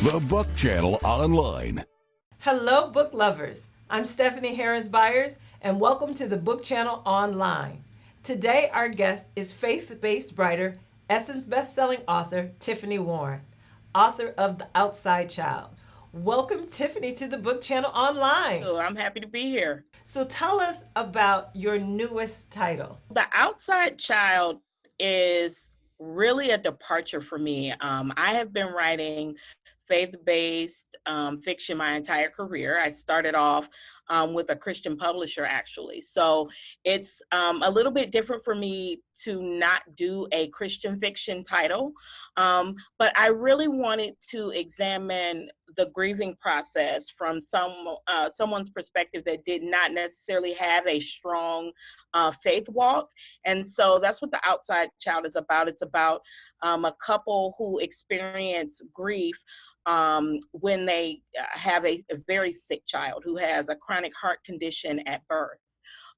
The Book Channel Online. Hello, book lovers. I'm Stephanie Harris Byers, and welcome to the Book Channel Online. Today, our guest is faith-based writer, Essence best-selling author Tiffany Warren, author of The Outside Child. Welcome, Tiffany, to the Book Channel Online. Oh, I'm happy to be here. So, tell us about your newest title. The Outside Child is really a departure for me. I have been writing faith-based fiction my entire career. I started off with a Christian publisher, actually. So it's a little bit different for me to not do a Christian fiction title. But I really wanted to examine the grieving process from someone's perspective that did not necessarily have a strong faith walk. And so that's what The Outside Child is about. It's about a couple who experience grief when they have a very sick child who has a chronic heart condition at birth.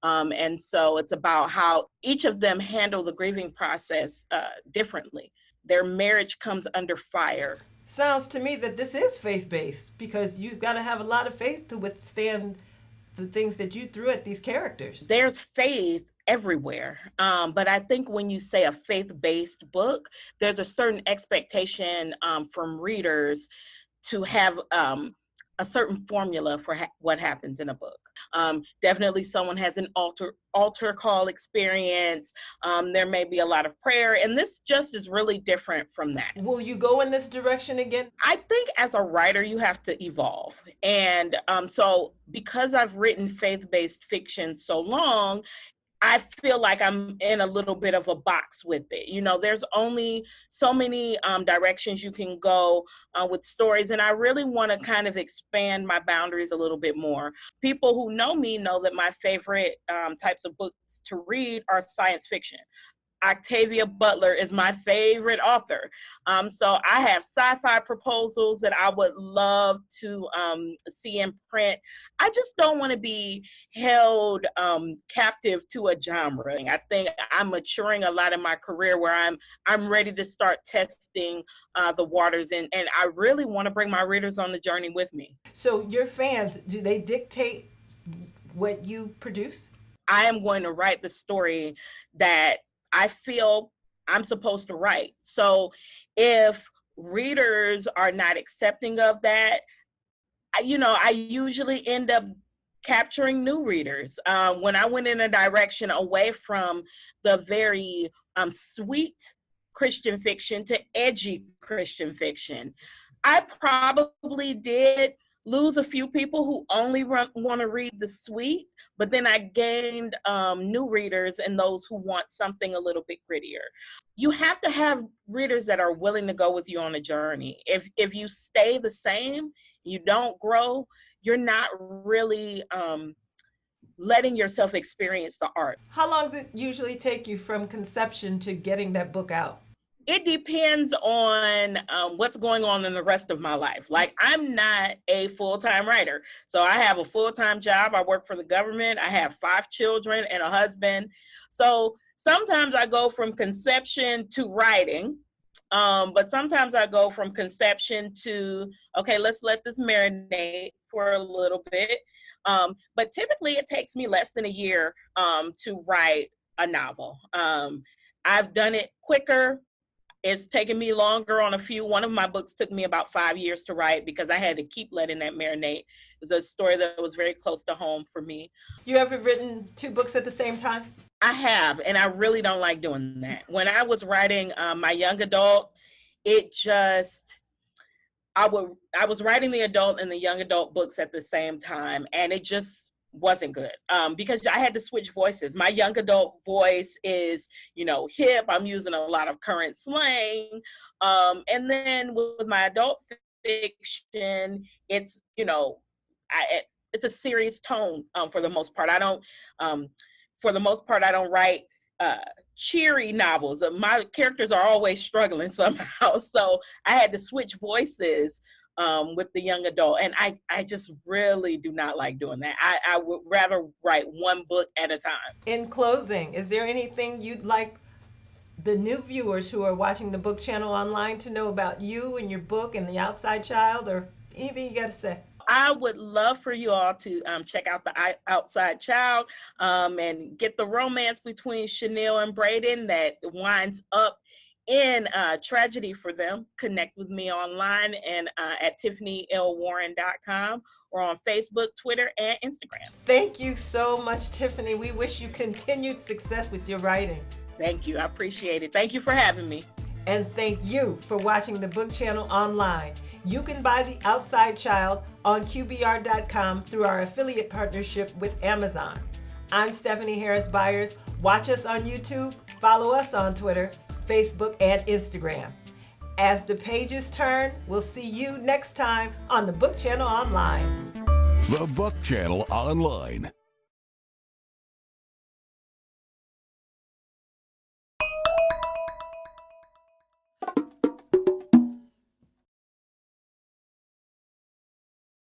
And so it's about how each of them handle the grieving process differently. Their marriage comes under fire. Sounds to me that this is faith-based because you've got to have a lot of faith to withstand the things that you threw at these characters. There's faith everywhere. But I think when you say a faith-based book, there's a certain expectation from readers to have a certain formula for what happens in a book. Definitely someone has an altar call experience. There may be a lot of prayer, and this just is really different from that. Will you go in this direction again? I think as a writer, you have to evolve. And so because I've written faith-based fiction so long, I feel like I'm in a little bit of a box with it. You know, there's only so many directions you can go with stories, and I really want to kind of expand my boundaries a little bit more. People who know me know that my favorite types of books to read are science fiction. Octavia Butler is my favorite author. So I have sci-fi proposals that I would love to see in print. I just don't want to be held captive to a genre. I think I'm maturing a lot in my career where I'm ready to start testing the waters, and I really want to bring my readers on the journey with me. So your fans, do they dictate what you produce? I am going to write the story that I feel I'm supposed to write. So if readers are not accepting of that, I usually end up capturing new readers. When I went in a direction away from the very sweet Christian fiction to edgy Christian fiction, I probably did lose a few people who only want to read the sweet, but then I gained new readers and those who want something a little bit grittier. You have to have readers that are willing to go with you on a journey. If you stay the same, you don't grow, you're not really letting yourself experience the art. How long does it usually take you from conception to getting that book out? It depends on what's going on in the rest of my life. Like, I'm not a full-time writer. So I have a full-time job. I work for the government. I have 5 children and a husband. So sometimes I go from conception to writing. But sometimes I go from conception to, okay, let's let this marinate for a little bit. But typically it takes me less than a year to write a novel. I've done it quicker. It's taken me longer on a few. One of my books took me about 5 years to write because I had to keep letting that marinate. It was a story that was very close to home for me. You ever written 2 books at the same time? I have, and I really don't like doing that. When I was writing my young adult, I was writing the adult and the young adult books at the same time, and it just wasn't good because I had to switch voices. My young adult voice is, hip. I'm using a lot of current slang. And then with my adult fiction, it's, it's a serious tone for the most part. I don't write cheery novels. My characters are always struggling somehow. So I had to switch voices with the young adult. And I just really do not like doing that. I would rather write one book at a time. In closing, is there anything you'd like the new viewers who are watching the book channel online to know about you and your book and The Outside Child, or anything you got to say? I would love for you all to check out The Outside Child and get the romance between Chanel and Braden that winds up in tragedy for them. Connect with me online and at TiffanyLWarren.com or on Facebook, Twitter, and Instagram. Thank you so much, Tiffany. We wish you continued success with your writing. Thank you. I appreciate it. Thank you for having me. And thank you for watching the book channel online. You can buy The Outside Child on QBR.com through our affiliate partnership with Amazon. I'm Stephanie Harris Byers. Watch us on YouTube, follow us on Twitter, Facebook, and Instagram. As the pages turn, we'll see you next time on the Book Channel Online. The Book Channel Online.